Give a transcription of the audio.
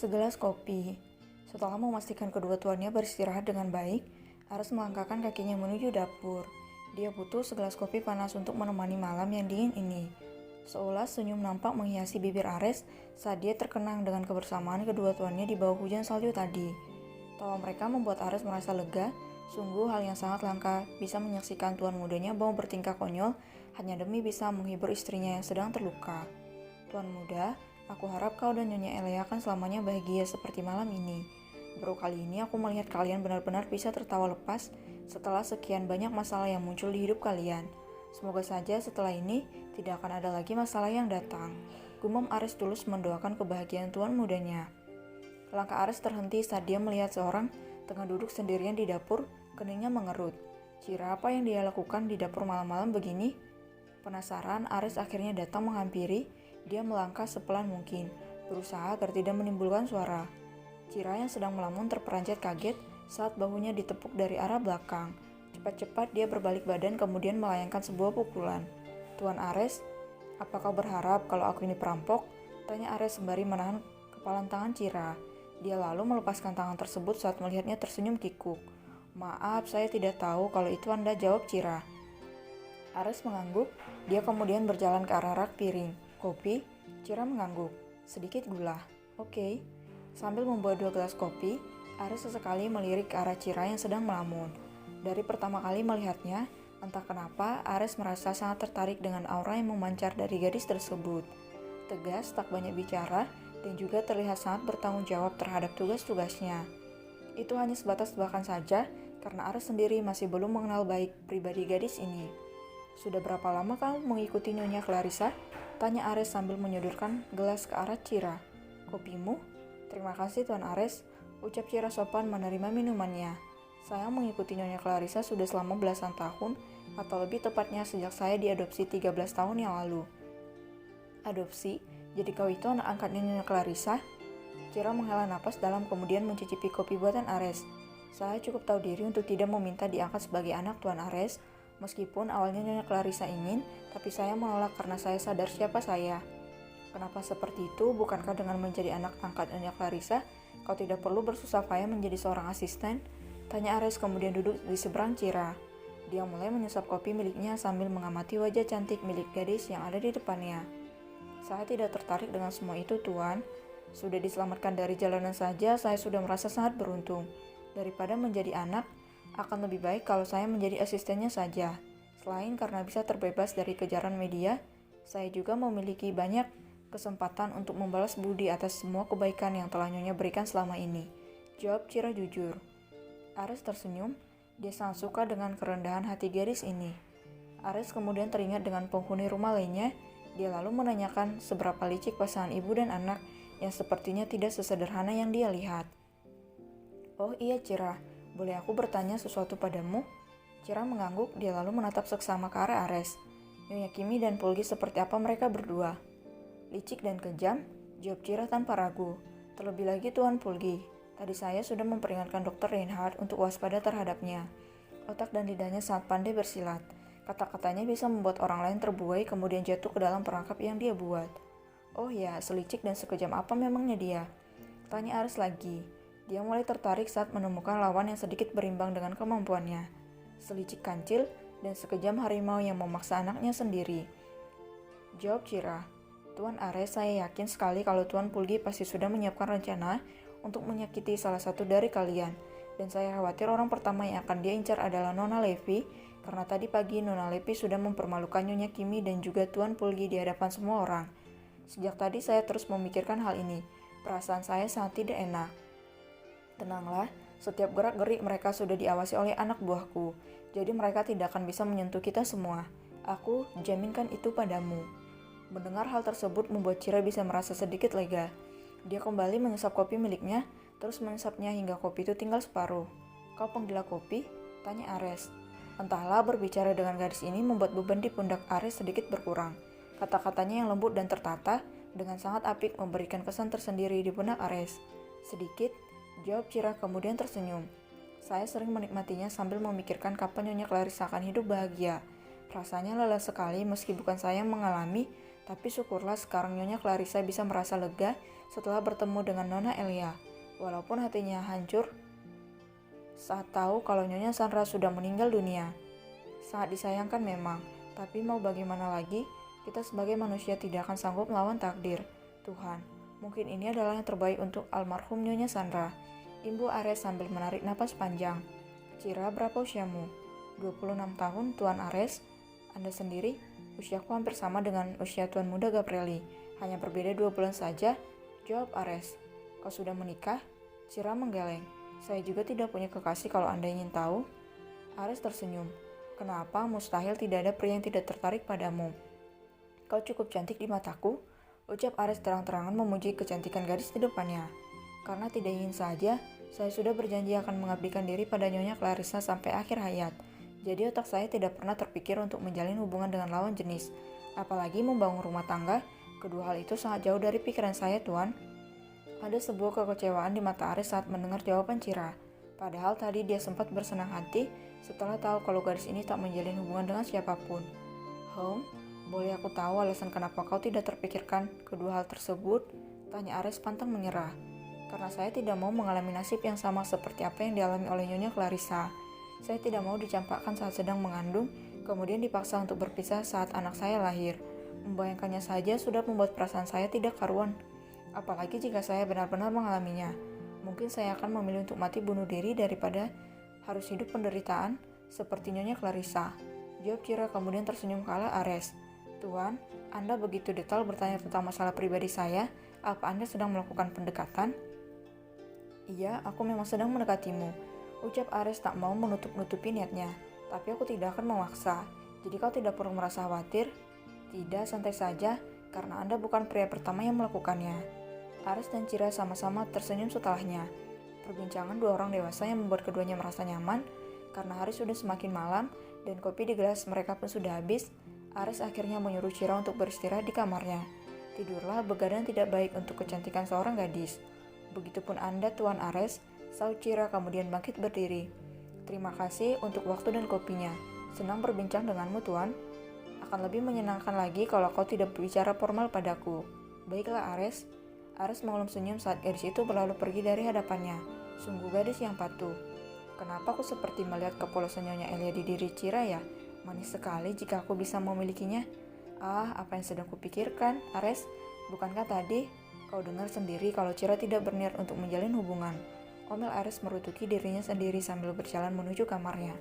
Segelas kopi. Setelah memastikan kedua tuannya beristirahat dengan baik, Ares melangkahkan kakinya menuju dapur. Dia butuh segelas kopi panas untuk menemani malam yang dingin ini. Seolah senyum nampak menghiasi bibir Ares saat dia terkenang dengan kebersamaan kedua tuannya di bawah hujan salju tadi. Tawa mereka membuat Ares merasa lega. Sungguh hal yang sangat langka bisa menyaksikan tuan mudanya mau bertingkah konyol hanya demi bisa menghibur istrinya yang sedang terluka. Tuan muda, aku harap kau dan Nyonya Elea akan selamanya bahagia seperti malam ini. Baru kali ini aku melihat kalian benar-benar bisa tertawa lepas setelah sekian banyak masalah yang muncul di hidup kalian. Semoga saja setelah ini tidak akan ada lagi masalah yang datang. Gumam Ares tulus mendoakan kebahagiaan tuan mudanya. Langkah Ares terhenti saat dia melihat seorang tengah duduk sendirian di dapur, keningnya mengerut. Cira apa yang dia lakukan di dapur malam-malam begini? Penasaran, Ares akhirnya datang menghampiri. Dia melangkah sepelan mungkin, berusaha agar tidak menimbulkan suara. Cira yang sedang melamun terperanjat kaget saat bahunya ditepuk dari arah belakang. Cepat-cepat dia berbalik badan kemudian melayangkan sebuah pukulan. Tuan Ares, apa kau berharap kalau aku ini perampok? Tanya Ares sembari menahan kepalan tangan Cira. Dia lalu melepaskan tangan tersebut saat melihatnya tersenyum kikuk. Maaf, saya tidak tahu kalau itu Anda, jawab Cira. Ares mengangguk, dia kemudian berjalan ke arah rak piring. Kopi? Cira mengangguk. Sedikit gula. Oke. Sambil membawa 2 gelas kopi, Ares sesekali melirik ke arah Cira yang sedang melamun. Dari pertama kali melihatnya, entah kenapa Ares merasa sangat tertarik dengan aura yang memancar dari gadis tersebut. Tegas, tak banyak bicara, dan juga terlihat sangat bertanggung jawab terhadap tugas-tugasnya. Itu hanya sebatas tebakan saja, karena Ares sendiri masih belum mengenal baik pribadi gadis ini. Sudah berapa lama kamu mengikuti Nyonya Clarissa? Tanya Ares sambil menyodorkan gelas ke arah Cira. Kopimu? Terima kasih Tuan Ares, ucap Cira sopan menerima minumannya. Saya mengikuti Nyonya Clarissa sudah selama belasan tahun, atau lebih tepatnya sejak saya diadopsi 13 tahun yang lalu. Adopsi? Jadi kau itu anak angkatnya Nyonya Clarissa? Cira menghela napas dalam kemudian mencicipi kopi buatan Ares. Saya cukup tahu diri untuk tidak meminta diangkat sebagai anak Tuan Ares. Meskipun awalnya Nyonya Clarissa ingin, tapi saya menolak karena saya sadar siapa saya. Kenapa seperti itu? Bukankah dengan menjadi anak angkat Nyonya Clarissa, kau tidak perlu bersusah payah menjadi seorang asisten? Tanya Ares kemudian duduk di seberang Cira. Dia mulai menyesap kopi miliknya sambil mengamati wajah cantik milik gadis yang ada di depannya. Saya tidak tertarik dengan semua itu, Tuan. Sudah diselamatkan dari jalanan saja, saya sudah merasa sangat beruntung. Daripada menjadi anak, akan lebih baik kalau saya menjadi asistennya saja. Selain karena bisa terbebas dari kejaran media, saya juga memiliki banyak kesempatan untuk membalas budi atas semua kebaikan yang telah Nyonya berikan selama ini. Jawab Cira jujur. Ares tersenyum, dia sangat suka dengan kerendahan hati gadis ini. Ares kemudian teringat dengan penghuni rumah lainnya, dia lalu menanyakan seberapa licik pasangan ibu dan anak yang sepertinya tidak sesederhana yang dia lihat. Oh iya Cira, boleh aku bertanya sesuatu padamu? Cira mengangguk, dia lalu menatap seksama ke arah Ares. Nyonya Kimi dan Pulgi seperti apa mereka berdua? Licik dan kejam, jawab Cira tanpa ragu. Terlebih lagi Tuan Pulgi, tadi saya sudah memperingatkan Dr. Reinhardt untuk waspada terhadapnya. Otak dan lidahnya sangat pandai bersilat. Kata-katanya bisa membuat orang lain terbuai kemudian jatuh ke dalam perangkap yang dia buat. Oh ya, selicik dan sekejam apa memangnya dia? Tanya Ares lagi. Dia mulai tertarik saat menemukan lawan yang sedikit berimbang dengan kemampuannya. Selicik kancil dan sekejam harimau yang memaksa anaknya sendiri. Jawab Cira. Tuan Ares, saya yakin sekali kalau Tuan Pulgi pasti sudah menyiapkan rencana untuk menyakiti salah satu dari kalian. Dan saya khawatir orang pertama yang akan dia incar adalah Nona Levi, karena tadi pagi Nona Levi sudah mempermalukan Nyonya Kimi dan juga Tuan Pulgi di hadapan semua orang. Sejak tadi saya terus memikirkan hal ini. Perasaan saya sangat tidak enak. Tenanglah, setiap gerak-gerik mereka sudah diawasi oleh anak buahku, jadi mereka tidak akan bisa menyentuh kita semua. Aku jaminkan itu padamu. Mendengar hal tersebut membuat Cira bisa merasa sedikit lega. Dia kembali menyesap kopi miliknya, terus menyesapnya hingga kopi itu tinggal separuh. Kau penggila kopi? Tanya Ares. Entahlah, berbicara dengan gadis ini membuat beban di pundak Ares sedikit berkurang. Kata-katanya yang lembut dan tertata, dengan sangat apik memberikan kesan tersendiri di pundak Ares. Sedikit, jawab Cira kemudian tersenyum. Saya sering menikmatinya sambil memikirkan kapan Nyonya Clarissa akan hidup bahagia. Rasanya lelah sekali meski bukan saya yang mengalami, Tapi syukurlah sekarang Nyonya Clarissa bisa merasa lega setelah bertemu dengan Nona Elia. Walaupun hatinya hancur saat tahu kalau Nyonya Sandra sudah meninggal dunia. Sangat disayangkan memang, tapi mau bagaimana lagi, kita sebagai manusia tidak akan sanggup melawan takdir. Tuhan, mungkin ini adalah yang terbaik untuk almarhum Nyonya Sandra. Ibu Ares sambil menarik napas panjang. Cira, berapa usiamu? 26 tahun, Tuan Ares. Anda sendiri? Usiaku hampir sama dengan usia Tuan Muda Gapreli. Hanya berbeda 2 bulan saja, jawab Ares. Kau sudah menikah? Cira menggeleng. Saya juga tidak punya kekasih kalau Anda ingin tahu. Ares tersenyum. Kenapa mustahil tidak ada pria yang tidak tertarik padamu? Kau cukup cantik di mataku, ucap Ares terang-terangan memuji kecantikan gadis di depannya. Karena tidak ingin saja, saya sudah berjanji akan mengabdikan diri pada Nyonya Clarissa sampai akhir hayat. Jadi otak saya tidak pernah terpikir untuk menjalin hubungan dengan lawan jenis. Apalagi membangun rumah tangga, kedua hal itu sangat jauh dari pikiran saya, Tuan. Ada sebuah kekecewaan di mata Ares saat mendengar jawaban Cira. Padahal tadi dia sempat bersenang hati setelah tahu kalau gadis ini tak menjalin hubungan dengan siapapun. Boleh aku tahu alasan kenapa kau tidak terpikirkan kedua hal tersebut? Tanya Ares pantang menyerah. Karena saya tidak mau mengalami nasib yang sama seperti apa yang dialami oleh Nyonya Clarissa. Saya tidak mau dicampakkan saat sedang mengandung, kemudian dipaksa untuk berpisah saat anak saya lahir. Membayangkannya saja sudah membuat perasaan saya tidak karuan. Apalagi jika saya benar-benar mengalaminya. Mungkin saya akan memilih untuk mati bunuh diri daripada harus hidup penderitaan seperti Nyonya Clarissa. Jawab Cira kemudian tersenyum ke arah Ares. Tuan, Anda begitu detail bertanya tentang masalah pribadi saya. Apa Anda sedang melakukan pendekatan? Iya, aku memang sedang mendekatimu. Ucap Ares tak mau menutup-nutupi niatnya. Tapi aku tidak akan memaksa. Jadi kau tidak perlu merasa khawatir. Tidak, santai saja, karena Anda bukan pria pertama yang melakukannya. Ares dan Cira sama-sama tersenyum setelahnya. Perbincangan dua orang dewasa yang membuat keduanya merasa nyaman. Karena hari sudah semakin malam dan kopi di gelas mereka pun sudah habis, Ares akhirnya menyuruh Cira untuk beristirahat di kamarnya. Tidurlah, begadang tidak baik untuk kecantikan seorang gadis. Begitupun Anda, Tuan Ares, saut Cira kemudian bangkit berdiri. Terima kasih untuk waktu dan kopinya. Senang berbincang denganmu, Tuan. Akan lebih menyenangkan lagi kalau kau tidak berbicara formal padaku. Baiklah, Ares. Ares mengelum senyum saat gadis itu berlalu pergi dari hadapannya. Sungguh gadis yang patuh. Kenapa aku seperti melihat kepolosan Nyonya Elia di diri Cira ya? Manis sekali jika aku bisa memilikinya. Apa yang sedang kupikirkan, Ares? Bukankah tadi kau dengar sendiri kalau Cira tidak berniat untuk menjalin hubungan? Omel Ares merutuki dirinya sendiri sambil berjalan menuju kamarnya.